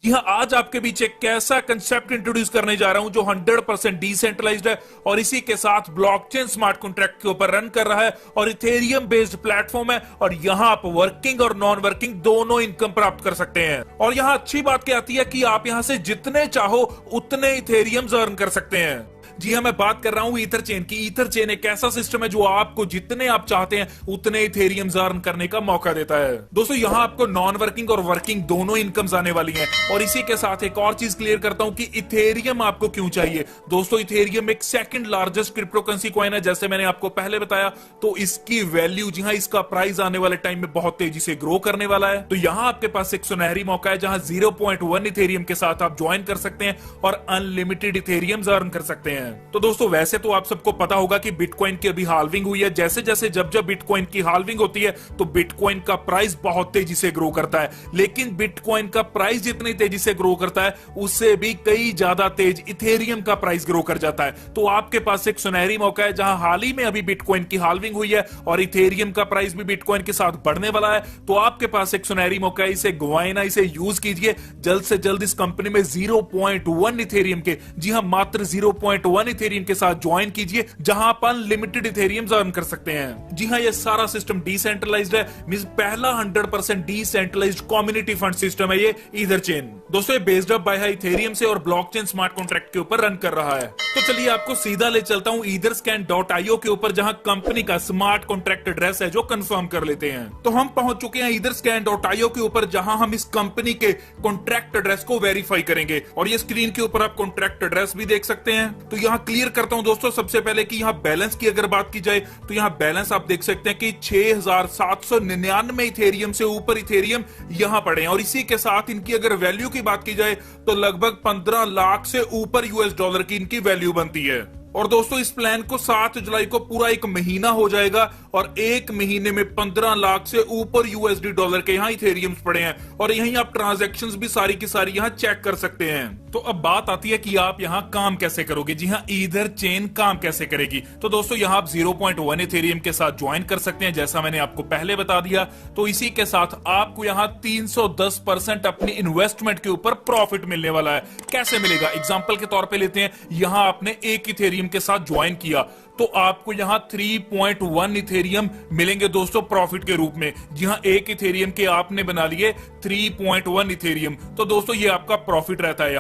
जी हाँ, आज आपके बीच एक ऐसा कंसेप्ट इंट्रोड्यूस करने जा रहा हूं जो 100% डिसेंट्रलाइज्ड है और इसी के साथ ब्लॉकचेन स्मार्ट कॉन्ट्रैक्ट के ऊपर रन कर रहा है और इथेरियम बेस्ड प्लेटफॉर्म है और यहां आप वर्किंग और नॉन वर्किंग दोनों इनकम प्राप्त कर सकते हैं। और यहां अच्छी बात क्या आती है कि आप यहां से जितने चाहो उतने इथेरियम अर्न कर सकते हैं। जी हाँ, मैं बात कर रहा हूं ईथर चेन की। ईथर चेन एक ऐसा सिस्टम है जो आपको जितने आप चाहते हैं उतने इथेरियम अर्न करने का मौका देता है। दोस्तों, यहां आपको नॉन वर्किंग और वर्किंग दोनों इनकम्स आने वाली हैं। और इसी के साथ एक और चीज क्लियर करता हूं कि इथेरियम आपको क्यों चाहिए। दोस्तों, इथेरियम एक सेकंड लार्जेस्ट क्रिप्टोकरेंसी कॉइन है, जैसे मैंने आपको पहले बताया। तो इसकी वैल्यू, जी हाँ, इसका प्राइस आने वाले टाइम में बहुत तेजी से ग्रो करने वाला है। तो यहां आपके पास एक सुनहरी मौका है जहां 0.1 इथेरियम के साथ आप ज्वाइन कर सकते हैं और अनलिमिटेड इथेरियम अर्न कर सकते हैं। तो दोस्तों, वैसे तो आप सबको पता होगा कि बिटकॉइन की अभी हाल्विंग हुई है। जैसे जैसे जब बिटकॉइन की हाल्विंग होती है तो बिटकॉइन का प्राइस बहुत तेजी से ग्रो करता है। लेकिन बिटकॉइन का प्राइस जितनी तेजी से ग्रो करता है उससे भी कई ज्यादा तेज इथेरियम का प्राइस ग्रो कर जाता है। तो आपके पास एक सुनहरी मौका है जहां हाल ही में अभी बिटकॉइन की हाल्विंग हुई है और इथेरियम का प्राइस भी बिटकॉइन के साथ बढ़ने वाला है। तो आपके पास एक सुनहरी मौका है, इसे गंवाए ना, इसे यूज कीजिए। जल्द से जल्द इस कंपनी में 0.1 इथेरियम के, जी हां, मात्र 0.1 इथेरियम के साथ ज्वाइन कीजिए जहां आप अनलिमिटेड इथेरियम अर्न कर सकते हैं। जी हां, ये सारा सिस्टम डिसेंट्रलाइज्ड है, मींस पहला 100% डिसेंट्रलाइज्ड कम्युनिटी फंड सिस्टम है ये ईथर चेन। दोस्तों, ये बेस्ड अप बाय इथेरियम से और ब्लॉकचेन स्मार्ट कॉन्ट्रैक्ट के ऊपर रन कर रहा है। तो चलिए आपको सीधा ले चलता हूं etherscan.io के ऊपर, जहां कंपनी का स्मार्ट कॉन्ट्रैक्ट एड्रेस है जो कंफर्म कर लेते हैं। तो हम पहुंच चुके हैं etherscan.io के ऊपर, जहां हम इस कंपनी के कॉन्ट्रैक्ट एड्रेस को वेरीफाई करेंगे। और ये स्क्रीन के ऊपर आप कॉन्ट्रैक्ट एड्रेस भी देख सकते हैं। तो यहां क्लियर करता हूं दोस्तों, सबसे पहले कि यहां बैलेंस की अगर बात की जाए तो यहां बैलेंस आप देख सकते हैं कि 6799 इथेरियम से ऊपर इथेरियम यहां पड़े हैं। और इसी के साथ इनकी अगर वैल्यू की बात की जाए तो लगभग 15 लाख से ऊपर यूएस डॉलर की इनकी वैल्यू बनती है। और दोस्तों, इस प्लान को 7 जुलाई को पूरा एक महीना हो जाएगा और एक महीने में 15 लाख से ऊपर यूएसडी डॉलर के यहां इथेरियम्स पड़े हैं। और यहीं आप ट्रांजैक्शंस भी सारी की सारी यहां चेक कर सकते हैं। तो अब बात आती है कि आप यहां काम कैसे करोगे। जी हां, ईथर चेन काम कैसे करेगी। तो दोस्तों, यहां आप 0.1 इथेरियम के साथ ज्वाइन कर सकते हैं, जैसा मैंने आपको पहले बता दिया। तो इसी के साथ आपको यहां 310% अपनी इन्वेस्टमेंट के ऊपर प्रॉफिट मिलने वाला है। कैसे मिलेगा, एग्जाम्पल के तौर पर लेते हैं। यहां आपने एक इथेरियम के साथ ज्वाइन किया तो आपको यहां 3.1 इथेरियम मिलेंगे दोस्तों प्रॉफिट के रूप में। जी हां, एक इथेरियम के आपने बना लिए 3.1 इथेरियम। तो दोस्तों, ये आपका प्रॉफिट रहता है।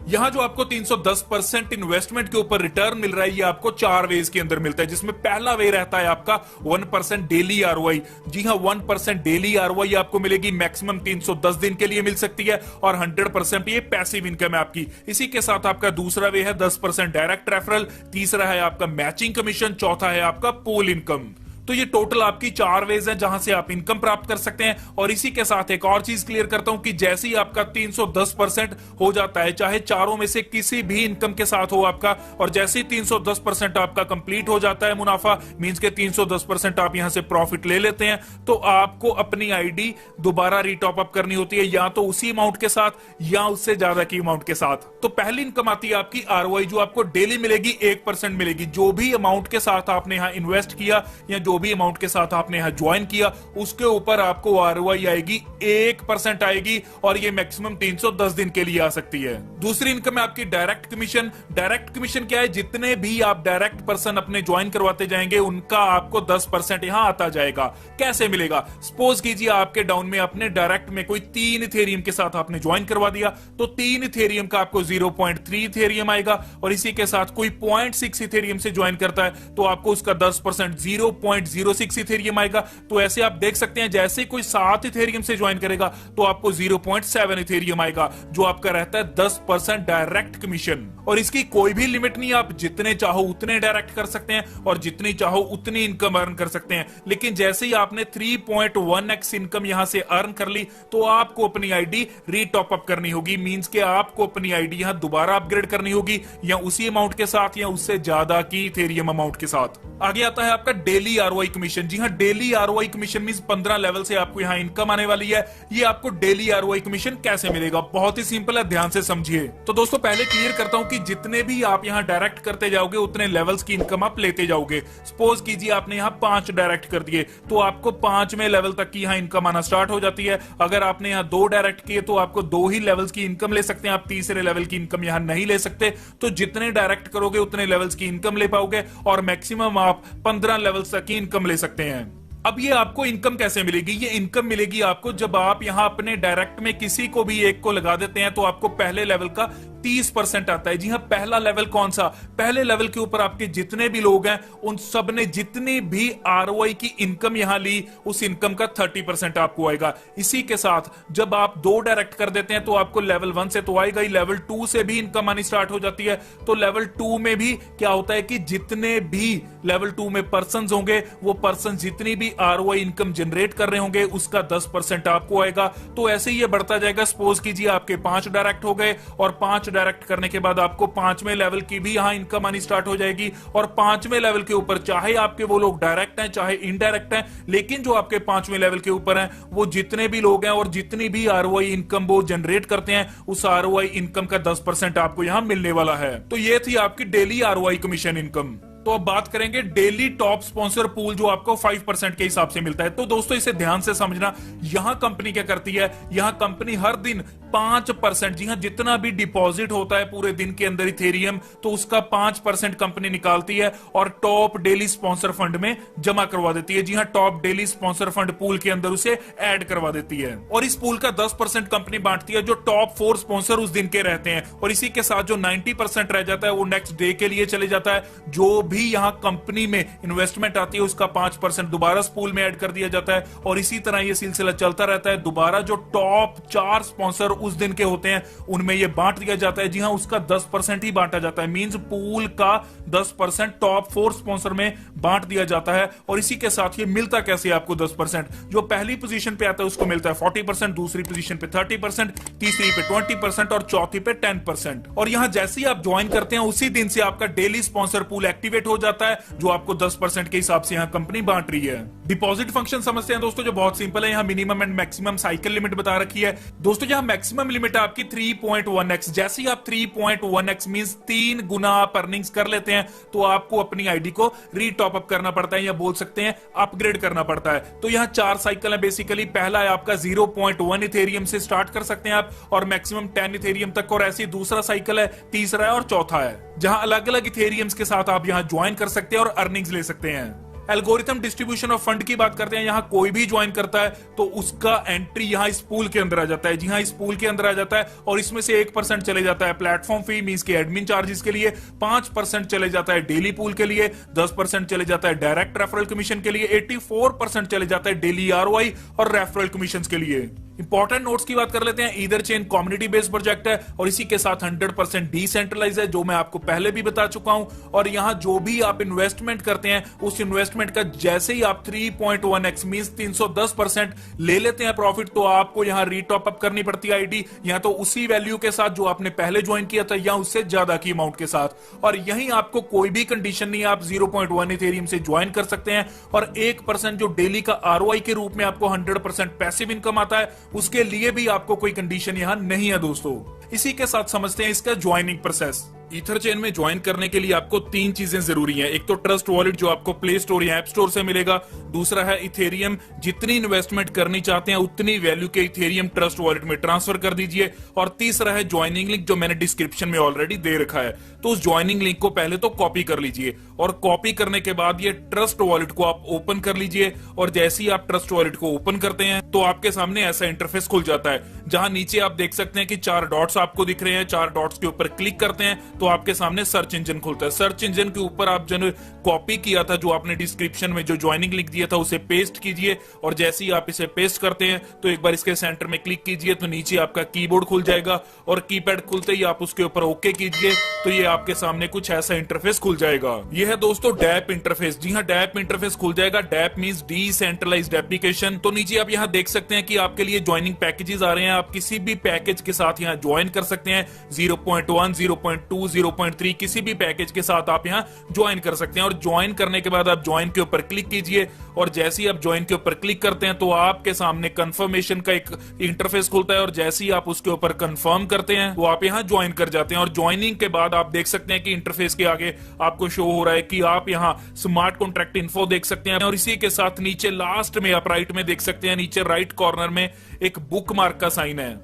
यहां जो आपको 310% इन्वेस्टमेंट के ऊपर रिटर्न मिल रहा है, ये आपको 4 वेज के अंदर मिलता है, जिसमें पहला वे रहता है आपका 1% डेली आरओआई। जी हां, 1% डेली आरओआई आपको मिलेगी, मैक्सिमम 310 दिन के लिए मिल सकती है और 100% ये पैसिव इनकम है आपकी। इसी के साथ आपका दूसरा वे है 10% डायरेक्ट रेफरल, तीसरा है आपका मैचिंग कमीशन, चौथा है आपका पूल इनकम। तो ये टोटल आपकी 4 वेज है जहां से आप इनकम प्राप्त कर सकते हैं। और इसी के साथ एक और चीज क्लियर करता हूं कि जैसे ही आपका 310% हो जाता है, चाहे चारों में से किसी भी इनकम के साथ हो आपका, और जैसे ही 310% आपका कंप्लीट हो जाता है मुनाफा, मींस के 310% आप यहां से प्रॉफिट ले लेते हैं, तो आपको अपनी आईडी दोबारा रीटॉप अप करनी होती है, या तो उसी अमाउंट के साथ या उससे ज्यादा की अमाउंट के साथ। तो पहली इनकम आती है आपकी आरओआई, जो आपको डेली मिलेगी, 1% मिलेगी। जो भी अमाउंट के साथ आपने यहां इन्वेस्ट किया या जो भी अमाउंट के साथ आपने यहां ज्वाइन किया, उसके ऊपर आपको आरओआई आएगी 1% आएगी, और ये मैक्सिमम 310 दिन के लिए आ सकती है। दूसरी इनकम है आपकी डायरेक्ट कमीशन। डायरेक्ट कमीशन क्या है, जितने भी आप डायरेक्ट पर्सन अपने ज्वाइन करवाते जाएंगे उनका आपको 10% यहां आता जाएगा। कैसे मिलेगा, सपोज कीजिए आपके डाउन में अपने डायरेक्ट में कोई 3 इथेरियम के साथ आपने ज्वाइन करवा दिया, तो 3 इथेरियम का आपको 0.3 इथेरियम आएगा। और इसी के साथ कोई 0.6 इथेरियम से ज्वाइन करता है तो आपको उसका 10% 0.06 इथेरियम आएगा। तो ऐसे आप देख सकते हैं, जैसे कोई 7 इथेरियम से ज्वाइन करेगा तो आपको 0.7 इथेरियम आएगा, जो आपका रहता है 10% डायरेक्ट कमीशन। और इसकी कोई भी लिमिट नहीं, आप जितने चाहो उतने डायरेक्ट कर सकते हैं और जितनी चाहो उतनी इनकम अर्न कर सकते हैं। लेकिन जैसे ही आपने 3.1x इनकम यहां से अर्न कर ली तो आपको अपनी आईडी रीटॉप अप करनी होगी, मींस के आपको अपनी आईडी यहां दोबारा अपग्रेड करनी होगी, या उसी अमाउंट के साथ या उससे ज्यादा की इथेरियम अमाउंट के साथ। आगे आता है आपका डेली आरओआई आरओआई कमीशन। जी हाँ, daily ROI commission means 15 level से आपको यहाँ इनकम आने वाली है। ये आपको डेली आरओआई कमीशन कैसे मिलेगा, बहुत ही सिंपल है, ध्यान से समझिए। तो दोस्तों पहले क्लियर करता हूं कि जितने भी आप यहाँ डायरेक्ट करते जाओगे उतने लेवल्स की इनकम आप लेते जाओगे। सपोज कीजिए आपने यहाँ 5 डायरेक्ट कर दिए तो आपको 5वें लेवल तक की यहाँ इनकम आना स्टार्ट हो जाती है। अगर आपने यहाँ 2 डायरेक्ट किए तो आपको 2 ही लेवल्स की इनकम ले सकते हैं, आप तीसरे लेवल की इनकम यहाँ नहीं ले सकते। तो जितने डायरेक्ट करोगे उतने लेवल्स की इनकम ले पाओगे और मैक्सिमम आप 15 लेवल्स तक की इनकम ले सकते हैं। अब ये आपको इनकम कैसे मिलेगी? ये इनकम मिलेगी आपको जब आप यहां अपने डायरेक्ट में किसी को भी एक को लगा देते हैं तो आपको पहले लेवल का 30% आता है। जी हाँ, पहला लेवल कौन सा? पहले लेवल के ऊपर आपके जितने भी लोग हैं उन सब ने जितनी भी आरओआई की इनकम यहां ली उस इनकम का 30% आपको आएगा। इसी के साथ जब आप 2 डायरेक्ट कर देते हैं तो आपको लेवल 1 से तो आएगा ही, लेवल 2 से भी इनकम आनी स्टार्ट हो जाती है। तो लेवल 2 में भी क्या होता है कि जितने भी लेवल 2 में पर्सन होंगे वो पर्सन जितनी भी आरओआई इनकम जनरेट कर रहे होंगे उसका 10% आपको आएगा। तो ऐसे ही ये बढ़ता जाएगा। सपोज कीजिए आपके 5 डायरेक्ट हो गए और 5 डायरेक्ट करने के बाद आपको 5वें लेवल की भी यहां इनकम आनी स्टार्ट हो जाएगी। और 5वें लेवल के ऊपर चाहे आपके वो लोग डायरेक्ट हैं चाहे इनडायरेक्ट हैं, लेकिन जो आपके 5वें लेवल के ऊपर हैं वो जितने भी लोग हैं और जितनी भी आरओआई इनकम वो जनरेट करते हैं उस आरओआई इनकम का 10% आपको यहां मिलने वाला है। तो ये थी आपकी डेली आरओआई कमीशन इनकम। तो अब बात करेंगे डेली टॉप स्पॉन्सर पूल जो आपको 5% के हिसाब से मिलता है। तो दोस्तों इसे ध्यान से समझना, यहां कंपनी क्या करती है, यहां कंपनी हर दिन 5%, जी हां, जितना भी डिपॉजिट होता है पूरे दिन के अंदर इथेरियम तो उसका 5% कंपनी निकालती है और टॉप डेली स्पॉन्सर फंड में जमा करवा देती है। जी हां, top daily sponsor fund pool के अंदर उसे ऐड करवा देती है और इस पूल का 10% कंपनी बांटती है जो टॉप 4 स्पॉन्सर उस दिन के रहते हैं। और इसी के साथ जो 90% रह जाता है वो नेक्स्ट डे के लिए चले जाता है। जो भी यहां कंपनी में इन्वेस्टमेंट आती है उसका 5% दोबारा पूल में ऐड कर दिया जाता है और इसी तरह यह सिलसिला चलता रहता है। दोबारा जो टॉप 4 स्पॉन्सर उस दिन के होते हैं उनमें यह बांट दिया जाता है। जी हां, उसका 10% ही बांटा जाता है, मींस पूल का 10% टॉप 4 स्पॉन्सर में बांट दिया जाता है। और इसी के साथ ये मिलता कैसे आपको 10%? जो पहली पोजीशन पे आता है उसको मिलता है 40%, दूसरी पोजीशन पे 30%, तीसरी पे 20% और चौथी पे 10%। और यहां जैसे ही आप ज्वाइन करते हैं उसी दिन से आपका डेली स्पॉन्सर पूल एक्टिवेट हो जाता है जो आपको 10% के हिसाब से यहां कंपनी बांट रही है। डिपॉजिट फंक्शन समझते हैं दोस्तों, जो बहुत सिंपल है। यहां minimum and maximum cycle limit बता रखी है दोस्तों। यहां मैक्सिमम लिमिट है आपकी 3.1x। जैसे ही आप 3.1x मींस 3 गुना आप अर्निंग्स कर लेते हैं तो आपको अपनी आईडी को रीटॉप अप करना पड़ता है या बोल सकते हैं अपग्रेड करना पड़ता है। तो यहां 4 साइकिल है बेसिकली। पहला है आपका 0.1 इथेरियम से स्टार्ट कर सकते हैं आप और मैक्सिमम 10 इथेरियम तक, और ऐसे ही दूसरा साइकिल है, तीसरा है और चौथा है, जहां अलग अलग इथेरियम्स के साथ आप यहां ज्वाइन कर सकते हैं और अर्निंग्स ले सकते हैं। एल्गोरिथम डिस्ट्रीब्यूशन ऑफ फंड की बात करते हैं। यहां कोई भी ज्वाइन करता है तो उसका एंट्री यहां इस पूल के अंदर आ जाता है। जी हां, इस पूल के अंदर आ जाता है और इसमें से 1% चले जाता है प्लेटफॉर्म फी मींस के एडमिन चार्जेस के लिए, 5% चले जाता है डेली पूल के लिए, 10% चले जाता है डायरेक्ट रेफरल कमीशन के लिए, 84% चले जाता है डेली आरओआई और रेफरल कमीशन के लिए। इंपॉर्टेंट नोट्स की बात कर लेते हैं। Either chain community based project है और इसी के साथ 100% डिसेंट्रलाइज है, जो मैं आपको पहले भी बता चुका हूं। और यहां जो भी आप इन्वेस्टमेंट करते हैं उस इन्वेस्टमेंट का जैसे ही आप 3.1x मींस 310% ले लेते हैं प्रॉफिट तो आपको यहां रीटॉप अप करनी पड़ती है आईडी, या तो उसी वैल्यू के साथ जो आपने पहले ज्वाइन किया था या उससे ज्यादा की अमाउंट के साथ। और यहीं आपको कोई भी कंडीशन नहीं है, आप 0.1 इथेरियम से ज्वाइन कर सकते हैं और 1% जो डेली का आरओआई के रूप में आपको 100% पैसिव इनकम आता है उसके लिए भी आपको कोई कंडीशन यहां नहीं है दोस्तों। इसी के साथ समझते हैं इसका ज्वाइनिंग प्रोसेस। ईथर चेन में ज्वाइन करने के लिए आपको 3 चीजें जरूरी हैं। एक तो ट्रस्ट वॉलेट जो आपको प्ले स्टोर या ऐप स्टोर से मिलेगा, दूसरा है इथेरियम, जितनी इन्वेस्टमेंट करनी चाहते हैं उतनी वैल्यू के इथेरियम ट्रस्ट वॉलेट में ट्रांसफर कर दीजिए, और तीसरा है ज्वाइनिंग लिंक जो मैंने डिस्क्रिप्शन में ऑलरेडी दे रखा है। तो उस ज्वाइनिंग लिंक को पहले तो कॉपी कर लीजिए और कॉपी करने के बाद ये ट्रस्ट वॉलेट को आप ओपन कर लीजिए। और जैसे ही आप ट्रस्ट वॉलेट को ओपन करते हैं तो आपके सामने ऐसा इंटरफेस खुल जाता है, जहां नीचे आप देख सकते हैं कि 4 डॉट्स आपको दिख रहे हैं। 4 डॉट्स के ऊपर क्लिक करते हैं तो आपके सामने सर्च इंजन खुलता है। सर्च इंजन के ऊपर आप जो कॉपी किया था, जो आपने डिस्क्रिप्शन में जो ज्वाइनिंग लिंक दिया था, उसे पेस्ट कीजिए। और जैसे ही आप इसे पेस्ट करते हैं तो एक बार इसके सेंटर में क्लिक कीजिए तो नीचे आपका कीबोर्ड खुल जाएगा और कीपैड खुलते ही आप उसके ऊपर ओके कीजिए तो ये आपके सामने कुछ ऐसा इंटरफेस खुल जाएगा। यह है दोस्तों डैप इंटरफेस। जी हाँ, डैप इंटरफेस खुल जाएगा। Dapp means decentralised application. तो नीचे आप यहाँ देख सकते हैं कि आपके लिए ज्वाइनिंग पैकेजेस आ रहे हैं। आप किसी भी पैकेज के साथ यहाँ ज्वाइन कर सकते हैं। 0.1, 0.2, 0.3 किसी भी पैकेज के साथ आप यहाँ ज्वाइन कर सकते हैं। और ज्वाइन करने के बाद आप ज्वाइन के ऊपर क्लिक कीजिए और जैसे ही आप ज्वाइन के ऊपर क्लिक करते हैं तो आपके सामने कंफर्मेशन का एक इंटरफेस खुलता है और जैसे ही आप उसके ऊपर कंफर्म करते हैं तो आप यहाँ ज्वाइन कर जाते हैं। और ज्वाइनिंग के बाद आप देख सकते हैं कि इंटरफेस के आगे आपको शो हो रहा है कि आप यहाँ स्मार्ट कॉन्ट्रैक्ट इन्फो देख सकते हैं। और इसी के साथ नीचे लास्ट में आप राइट में देख सकते हैं, नीचे राइट कॉर्नर में एक बुक मार्क का साइन है।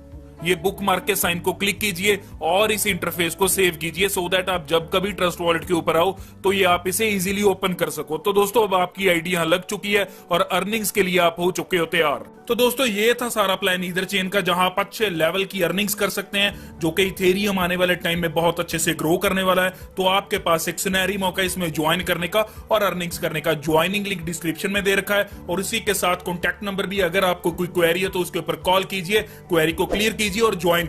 ये बुक मार्क के साइन को क्लिक कीजिए और इस इंटरफेस को सेव कीजिए सो दैट आप जब कभी ट्रस्ट वॉलेट के ऊपर आओ तो ये आप इसे इजीली ओपन कर सको। तो दोस्तों अब आपकी आईडी यहां लग चुकी है और अर्निंग्स के लिए आप हो चुके हो तैयार। तो दोस्तों ये था सारा प्लान ईदर चेन का, जहां आप अच्छे लेवल की अर्निंग्स कर सकते हैं जो कि इथेरियम आने वाले टाइम में बहुत अच्छे से ग्रो करने वाला है। तो आपके पास एक सुनहरी मौका इसमें ज्वाइन करने का और अर्निंग्स करने का। ज्वाइनिंग लिंक डिस्क्रिप्शन में दे रखा है और इसी के साथ कॉन्टैक्ट नंबर भी, अगर आपको कोई क्वेरी है तो उसके ऊपर कॉल कीजिए, क्वेरी को क्लियर कीजिए और ज्वाइन